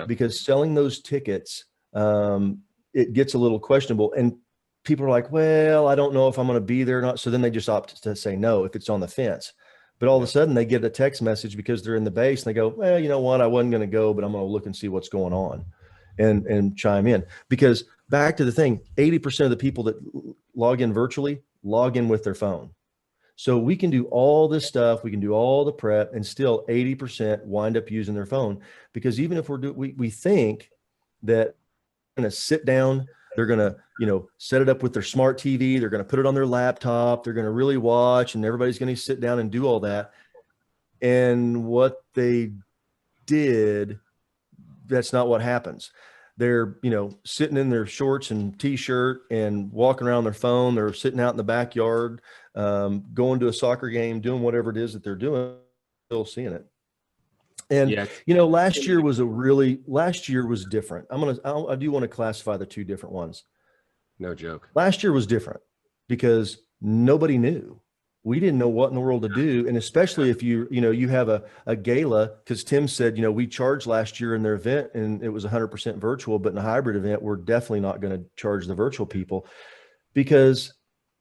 because selling those tickets, it gets a little questionable, and people are like, well, I don't know if I'm going to be there or not. So then they just opt to say no if it's on the fence. But all of a sudden they get a text message because they're in the base, and they go, well, you know what? I wasn't going to go, but I'm going to look and see what's going on and chime in. Because back to the thing, 80% of the people that log in virtually log in with their phone. So we can do all this stuff, we can do all the prep, and still 80% wind up using their phone. Because even if we think that we're going to sit down, they're going to, set it up with their smart TV. They're going to put it on their laptop. They're going to really watch, and everybody's going to sit down and do all that. And what they did, that's not what happens. They're, sitting in their shorts and t-shirt and walking around their phone. They're sitting out in the backyard, going to a soccer game, doing whatever it is that they're doing, still seeing it. And, last year was different. I do want to classify the two different ones. No joke. Last year was different because nobody knew. We didn't know what in the world to do. And especially if you have a gala, because Tim said, we charged last year in their event and it was 100% virtual, but in a hybrid event, we're definitely not going to charge the virtual people because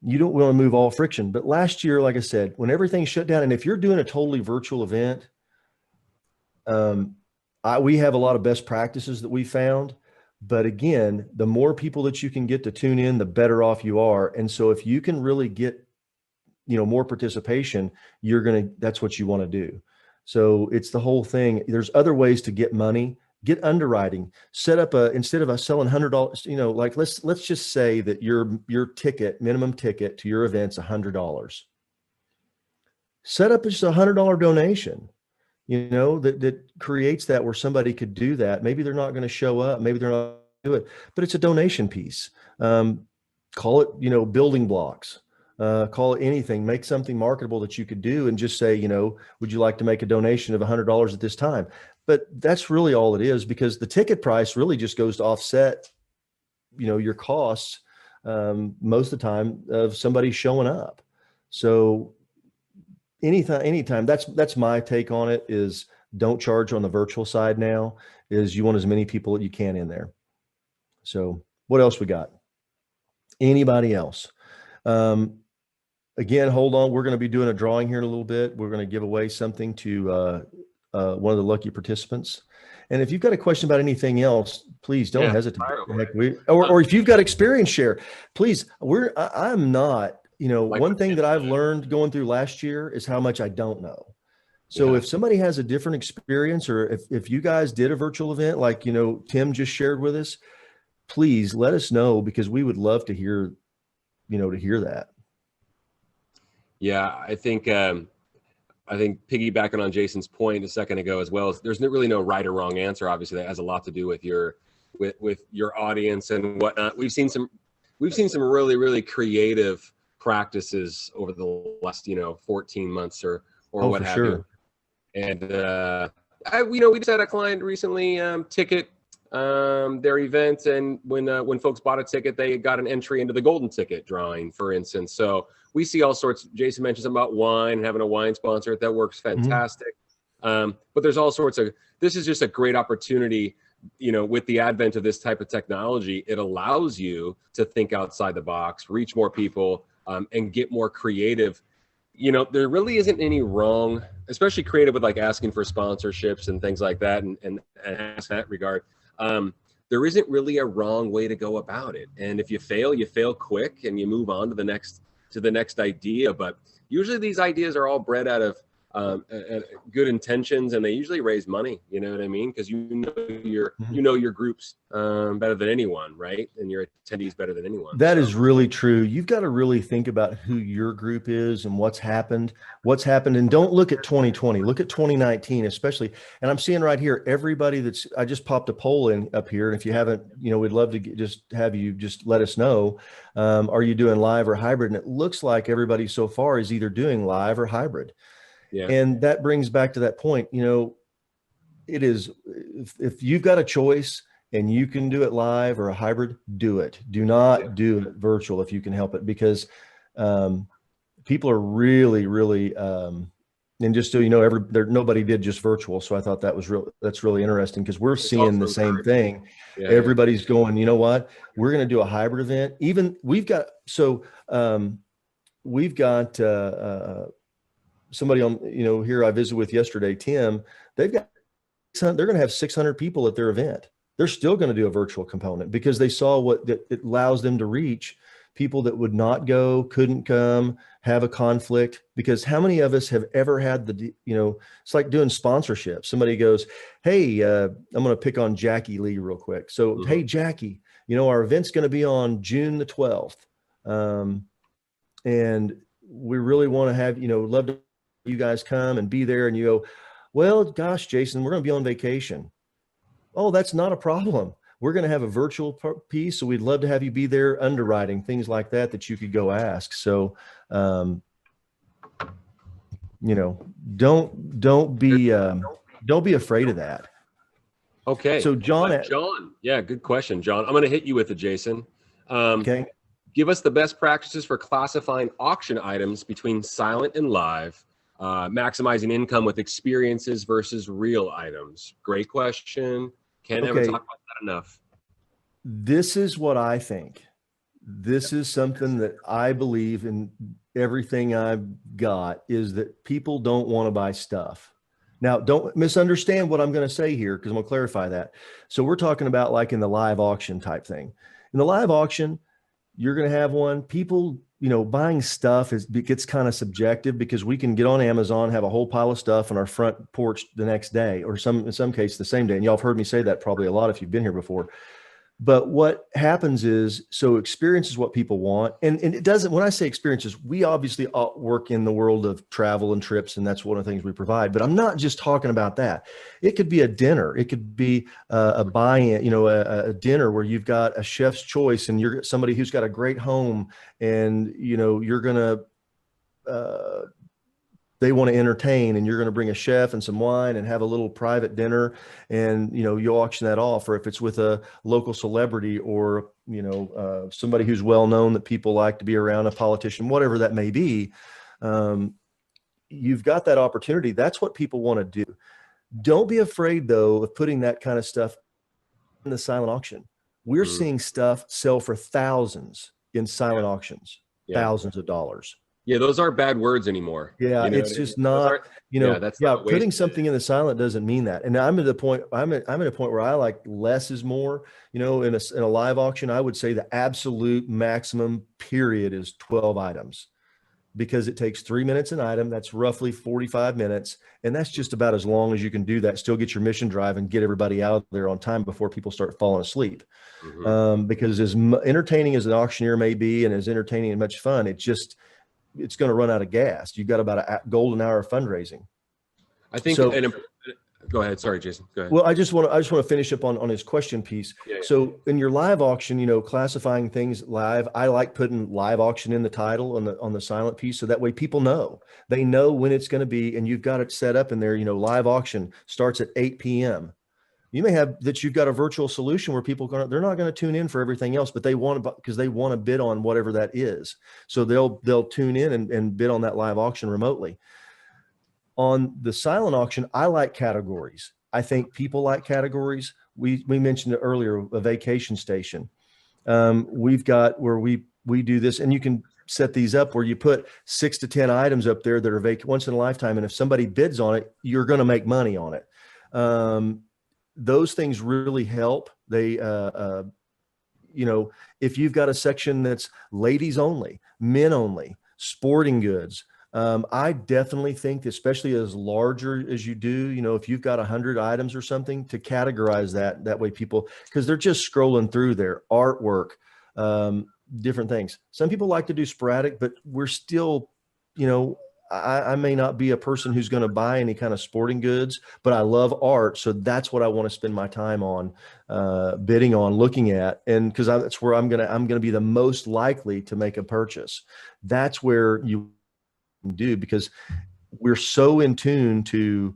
you don't want to move all friction. But last year, like I said, when everything shut down, and if you're doing a totally virtual event, we have a lot of best practices that we found, but again, the more people that you can get to tune in, the better off you are. And so if you can really get, more participation, that's what you want to do. So it's the whole thing. There's other ways to get money, get underwriting, set up instead of selling $100, like let's just say that your minimum ticket to your event's $100. Set up just $100 donation. That creates that where somebody could do that. Maybe they're not going to show up. Maybe they're not going to do it, but it's a donation piece. Call it, building blocks, call it anything, make something marketable that you could do and just say, would you like to make a donation of $100 at this time? But that's really all it is, because the ticket price really just goes to offset, your costs, most of the time of somebody showing up. So anytime, that's my take on it, is don't charge on the virtual side now, is you want as many people that you can in there. So what else we got? Anybody else? Again, hold on. We're going to be doing a drawing here in a little bit. We're going to give away something to one of the lucky participants. And if you've got a question about anything else, please don't hesitate. Or if you've got experience, share, please. I'm not, one thing that I've learned going through last year is how much I don't know. So if somebody has a different experience, or if you guys did a virtual event, like, Tim just shared with us, please let us know, because we would love to hear, that. Yeah, I think piggybacking on Jason's point a second ago as well, there's really no right or wrong answer. Obviously, that has a lot to do with your audience and whatnot. We've seen some really, really creative practices over the last 14 months or what have you. And we just had a client recently ticket their event, and when folks bought a ticket, they got an entry into the golden ticket drawing, for instance. So we see all sorts. Jason mentioned something about wine, having a wine sponsor. That works fantastic. But there's all sorts of, this is just a great opportunity. With the advent of this type of technology, it allows you to think outside the box, reach more people, and get more creative. There really isn't any wrong, especially creative with like asking for sponsorships and things like that, and ask that regard. There isn't really a wrong way to go about it. And if you fail quick and you move on to the next idea. But usually these ideas are all bred out of good intentions, and they usually raise money. You know what I mean? Because your groups better than anyone, right? And your attendees better than anyone. That is really true. You've got to really think about who your group is and what's happened, and don't look at 2020. Look at 2019, especially. And I'm seeing right here, everybody I just popped a poll in up here. And if you haven't, we'd love to just have you just let us know. Are you doing live or hybrid? And it looks like everybody so far is either doing live or hybrid. Yeah. And that brings back to that point, it is, if you've got a choice and you can do it live or a hybrid, do it. Do not do it virtual if you can help it, because people are really, really, and just so you know, nobody did just virtual. So I thought that's really interesting, because we're seeing the same thing. Yeah, everybody's going, you know what, we're going to do a hybrid event. Even we've got somebody on, here I visited with yesterday, Tim, they're going to have 600 people at their event. They're still going to do a virtual component because they saw it allows them to reach people that would not go, couldn't come, have a conflict. Because how many of us have ever had it's like doing sponsorship. Somebody goes, hey, I'm going to pick on Jackie Lee real quick. So, Hey, Jackie, our event's going to be on June the 12th. And we really want to have, love to you guys come and be there. And you go, well, gosh, Jason, we're going to be on vacation. Oh, that's not a problem. We're going to have a virtual piece. So we'd love to have you be there, underwriting, things like that you could go ask. So, don't be afraid of that. Okay. So John, yeah, good question, John. I'm going to hit you with it, Jason. Okay. Give us the best practices for classifying auction items between silent and live, maximizing income with experiences versus real items. Great question. Can't ever talk about that enough. This is what I think. This is something that I believe in. Everything I've got is that people don't want to buy stuff. Now, don't misunderstand what I'm going to say here, because I'm going to clarify that. So we're talking about like in the live auction type thing. In the live auction, you're going to have one. People, buying stuff gets kind of subjective, because we can get on Amazon, have a whole pile of stuff on our front porch the next day, or in some cases the same day. And y'all have heard me say that probably a lot if you've been here before. But what happens is, so experience is what people want. And it doesn't, when I say experiences, we obviously work in the world of travel and trips, and that's one of the things we provide. But I'm not just talking about that. It could be a dinner. It could be a buy-in, a dinner where you've got a chef's choice, and you're somebody who's got a great home, and, you're going to, they want to entertain, and you're going to bring a chef and some wine and have a little private dinner, and you auction that off. Or if it's with a local celebrity, or somebody who's well known that people like to be around, a politician, whatever that may be, you've got that opportunity. That's what people want to do. Don't be afraid though of putting that kind of stuff in the silent auction. We're seeing stuff sell for thousands in silent auctions, thousands of dollars. Yeah, those aren't bad words anymore. Yeah, it's just not, putting something in the silent doesn't mean that. And I'm at a point where I like less is more. In a live auction, I would say the absolute maximum period is 12 items, because it takes 3 minutes an item. That's roughly 45 minutes. And that's just about as long as you can do that, still get your mission drive and get everybody out there on time before people start falling asleep. Because as entertaining as an auctioneer may be, and as entertaining and much fun, it's going to run out of gas. You've got about a golden hour of fundraising. I think, Go ahead. Sorry, Jason. Go ahead. Well, I just want to finish up on his question piece. Yeah, yeah. So in your live auction, you know, classifying things live, I like putting live auction in the title on the silent piece. So that way people know, they know when it's going to be, and you've got it set up in there, you know, live auction starts at 8 p.m. You may have that you've got a virtual solution where people they're not going to tune in for everything else, but they want to, because they want to bid on whatever that is. So they'll tune in and bid on that live auction remotely. On the silent auction, I like categories. I think people like categories. We mentioned it earlier, a vacation station. We've got where we do this, and you can set these up where you put 6 to 10 items up there that are once in a lifetime. And if somebody bids on it, you're going to make money on it. Those things really help. They, you know, if you've got a section that's ladies only, men only, sporting goods, I definitely think, especially as larger as you do, you know, if you've got 100 items or something, to categorize that way people, because they're just scrolling through their artwork, different things. Some people like to do sporadic, but we're still, you know, I may not be a person who's going to buy any kind of sporting goods, but I love art. So that's what I want to spend my time on, bidding on, looking at. And because that's where I'm going to be the most likely to make a purchase. That's where you do, because we're so in tune to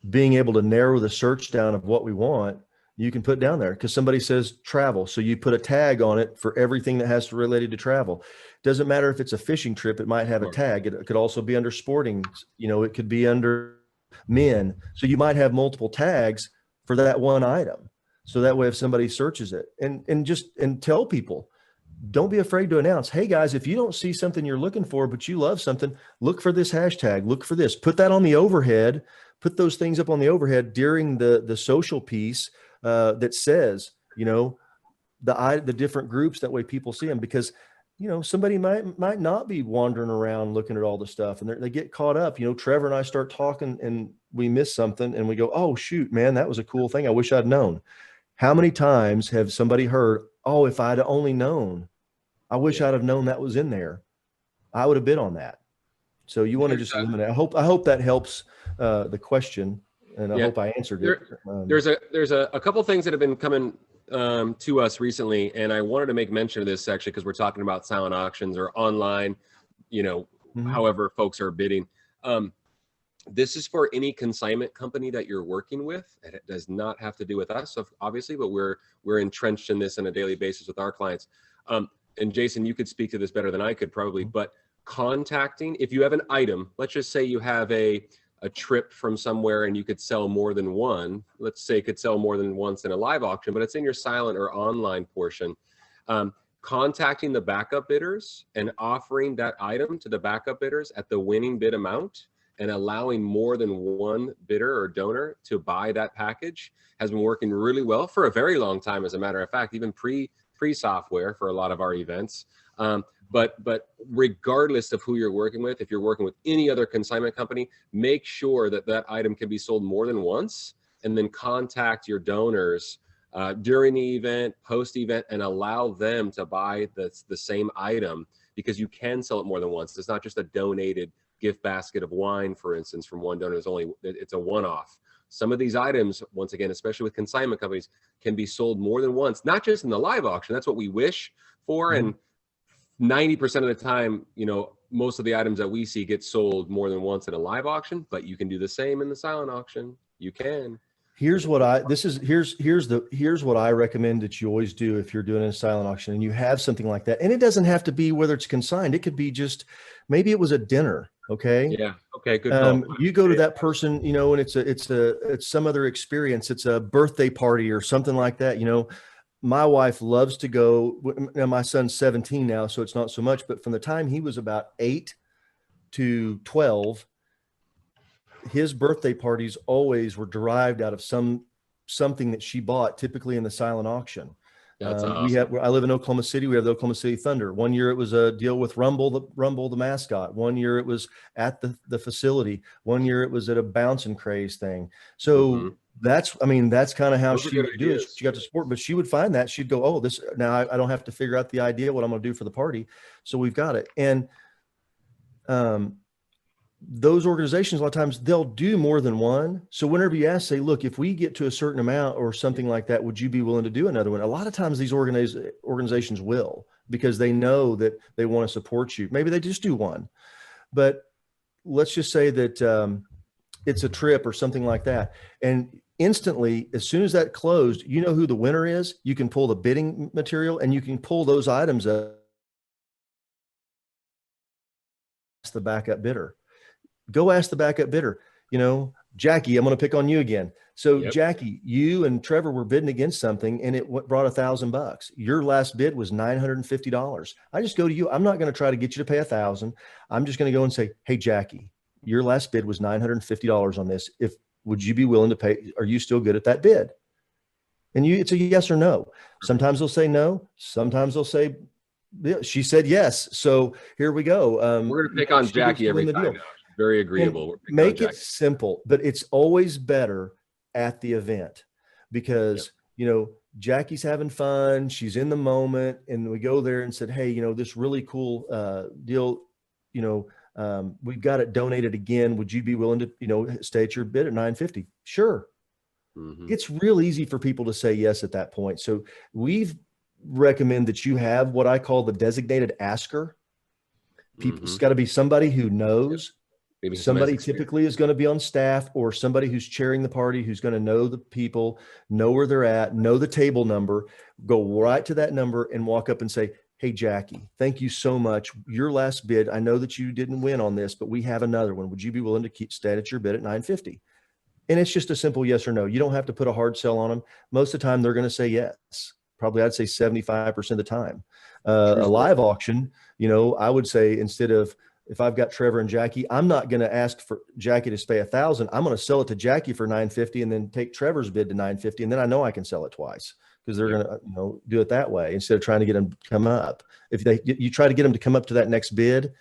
being able to narrow the search down of what we want. You can put down there because somebody says travel, so you put a tag on it for everything that has to related to travel. Doesn't matter if it's a fishing trip, it might have a tag. It could also be under sporting, you know, it could be under men, so you might have multiple tags for that one item. So that way, if somebody searches it, and tell people, don't be afraid to announce, hey guys, if you don't see something you're looking for, but you love something, look for this hashtag, look for this, put that on the overhead, put those things up on the overhead during the social piece, that says, you know, the different groups. That way people see them, because, you know, somebody might not be wandering around looking at all the stuff, and they get caught up. You know, Trevor and I start talking and we miss something and we go, oh shoot, man, that was a cool thing, I wish I'd known. How many times have somebody heard, oh, if I'd only known, I wish I'd have known that was in there, I would have bid on that. So you want to just eliminate. I hope that helps the question, and I hope I answered it. There's a couple things that have been coming to us recently, and I wanted to make mention of this actually because we're talking about silent auctions or online, you know, however folks are bidding. This is for any consignment company that you're working with, and it does not have to do with us, obviously, but we're entrenched in this on a daily basis with our clients. And Jason, you could speak to this better than I could probably, but contacting, if you have an item, let's just say you have a trip from somewhere and you could sell more than one, let's say it could sell more than once in a live auction, but it's in your silent or online portion. Contacting the backup bidders and offering that item to the backup bidders at the winning bid amount, and allowing more than one bidder or donor to buy that package has been working really well for a very long time. As a matter of fact, even pre-software for a lot of our events. But regardless of who you're working with, if you're working with any other consignment company, make sure that that item can be sold more than once, and then contact your donors during the event, post-event, and allow them to buy the same item, because you can sell it more than once. It's not just a donated gift basket of wine, for instance, from one donor. It's a one-off. Some of these items, once again, especially with consignment companies, can be sold more than once, not just in the live auction. That's what we wish for. And 90% of the time, you know, most of the items that we see get sold more than once in a live auction, but you can do the same in the silent auction. You can. Here's what I recommend that you always do if you're doing a silent auction and you have something like that. And it doesn't have to be whether it's consigned. It could be just, maybe it was a dinner. Okay. Yeah. Okay. Good. You go to that person, you know, and it's some other experience. It's a birthday party or something like that. You know, my wife loves to go. Now my son's 17 now, so it's not so much, but from the time he was about 8 to 12, his birthday parties always were derived out of something that she bought, typically in the silent auction. That's awesome. I live in Oklahoma City. We have the Oklahoma City Thunder. One year it was a deal with Rumble the mascot. One year it was at the facility. One year it was at a Bounce and Craze thing. So that's kind of how she would do it. She got to support, but she would find that she'd go, oh, this, now I don't have to figure out the idea what I'm going to do for the party. So we've got it. And those organizations, a lot of times they'll do more than one. So whenever you ask, say, look, if we get to a certain amount or something like that, would you be willing to do another one? A lot of times these organizations will, because they know that they want to support you. Maybe they just do one, but let's just say that it's a trip or something like that. And instantly, as soon as that closed, you know who the winner is. You can pull the bidding material and you can pull those items up. The backup bidder. Go ask the backup bidder, Jackie, I'm going to pick on you again. So Jackie, you and Trevor were bidding against something and it brought $1,000. Your last bid was $950. I just go to you. I'm not going to try to get you to pay $1,000. I'm just going to go and say, hey, Jackie, your last bid was $950 on this. Would you be willing to pay? Are you still good at that bid? And it's a yes or no. Sometimes they'll say no. Sometimes they'll say, yeah, she said yes. So here we go. We're going to pick on Jackie every time. Very agreeable. Make it simple, but it's always better at the event because, Jackie's having fun. She's in the moment. And we go there and said, hey, this really cool deal, we've got it donated again. Would you be willing to, stay at your bid at $950? Sure. It's real easy for people to say yes at that point. So we've recommend that you have what I call the designated asker. It's got to be somebody who knows. Maybe somebody typically is going to be on staff or somebody who's chairing the party, who's going to know the people, know where they're at, know the table number, go right to that number and walk up and say, hey, Jackie, thank you so much. Your last bid, I know that you didn't win on this, but we have another one. Would you be willing to stay at your bid at $950? And it's just a simple yes or no. You don't have to put a hard sell on them. Most of the time, they're going to say yes. Probably I'd say 75% of the time. A live auction, I would say instead of, if I've got Trevor and Jackie, I'm not going to ask for Jackie to pay $1,000. I'm going to sell it to Jackie for $950 and then take Trevor's bid to $950. And then I know I can sell it twice because they're going to, do it that way instead of trying to get them to come up. If you try to get them to come up to that next bid,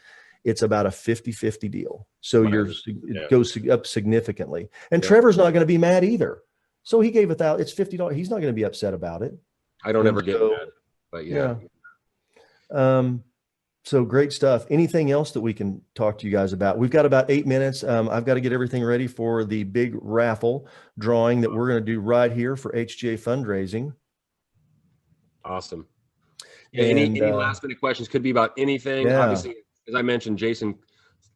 it's about a 50-50 deal. So it goes up significantly. And Trevor's not going to be mad either. So he gave $1,000. It's $50. He's not going to be upset about it. I don't ever get mad, but yeah. So great stuff. Anything else that we can talk to you guys about? We've got about 8 minutes. I've got to get everything ready for the big raffle drawing that we're going to do right here for HGA fundraising. Awesome. Yeah, any last minute questions? Could be about anything. Yeah. Obviously, as I mentioned, Jason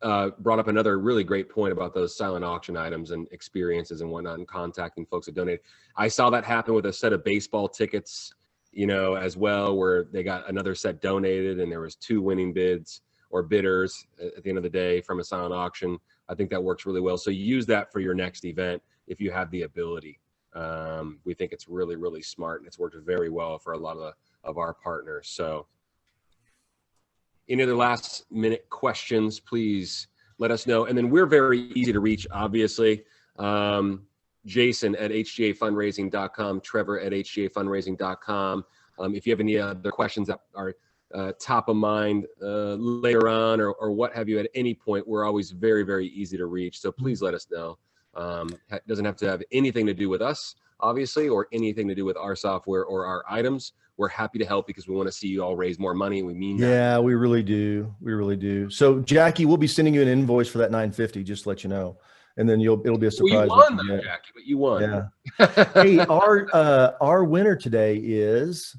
brought up another really great point about those silent auction items and experiences and whatnot and contacting folks that donate. I saw that happen with a set of baseball tickets, as well, where they got another set donated and there was 2 winning bids or bidders at the end of the day from a silent auction. I think that works really well. So you use that for your next event if you have the ability. We think it's really, really smart and it's worked very well for a lot of our partners. So any other last minute questions, please let us know. And then we're very easy to reach, obviously. Jason at hgafundraising.com, Trevor at hgafundraising.com. If you have any other questions that are top of mind later on or what have you at any point, we're always very, very easy to reach. So please let us know. It doesn't have to have anything to do with us, obviously, or anything to do with our software or our items. We're happy to help because we want to see you all raise more money. We mean that. Yeah, we really do. We really do. So Jackie, we'll be sending you an invoice for that $950, just to let you know. And then it'll be a surprise. Well, you won though, Jackie, but you won. Yeah. Hey, our winner today is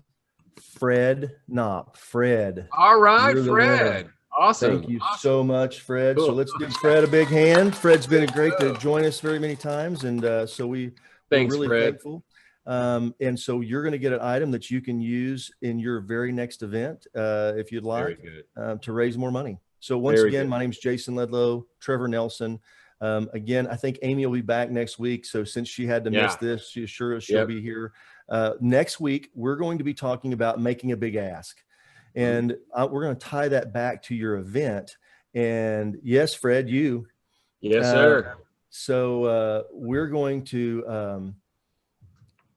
Fred Knopp. Fred. All right, Fred. Awesome. Thank you so much, Fred. Cool. So let's give Fred a big hand. Fred's been great to join us very many times. And so we're really Fred. Thankful. And so you're going to get an item that you can use in your very next event, if you'd like, to raise more money. So once again, my name is Jason Ledlow, Trevor Nelson. Again, I think Amy will be back next week. So since she had to miss this, she'll be here. Next week, we're going to be talking about making a big ask. And we're going to tie that back to your event. And yes, Fred, you. Yes, sir. So we're going to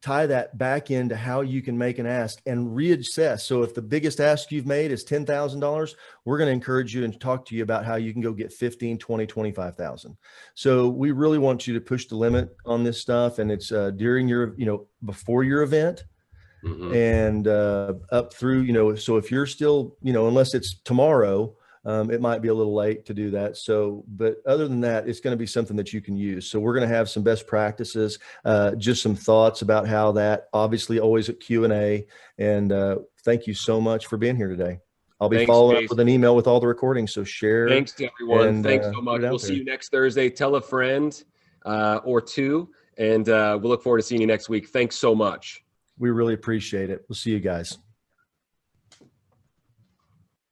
tie that back into how you can make an ask and reassess. So if the biggest ask you've made is $10,000, we're going to encourage you and talk to you about how you can go get 15, 20, 25,000. So we really want you to push the limit on this stuff. And it's during your, before your event and up through, so if you're still, unless it's tomorrow, it might be a little late to do that. So, but other than that, it's going to be something that you can use. So we're going to have some best practices, just some thoughts about how that, obviously always at Q&A. And thank you so much for being here today. I'll be following up with an email with all the recordings. So share. Thanks to everyone. And, thanks so much. We'll see you next Thursday. Tell a friend or two, and we'll look forward to seeing you next week. Thanks so much. We really appreciate it. We'll see you guys.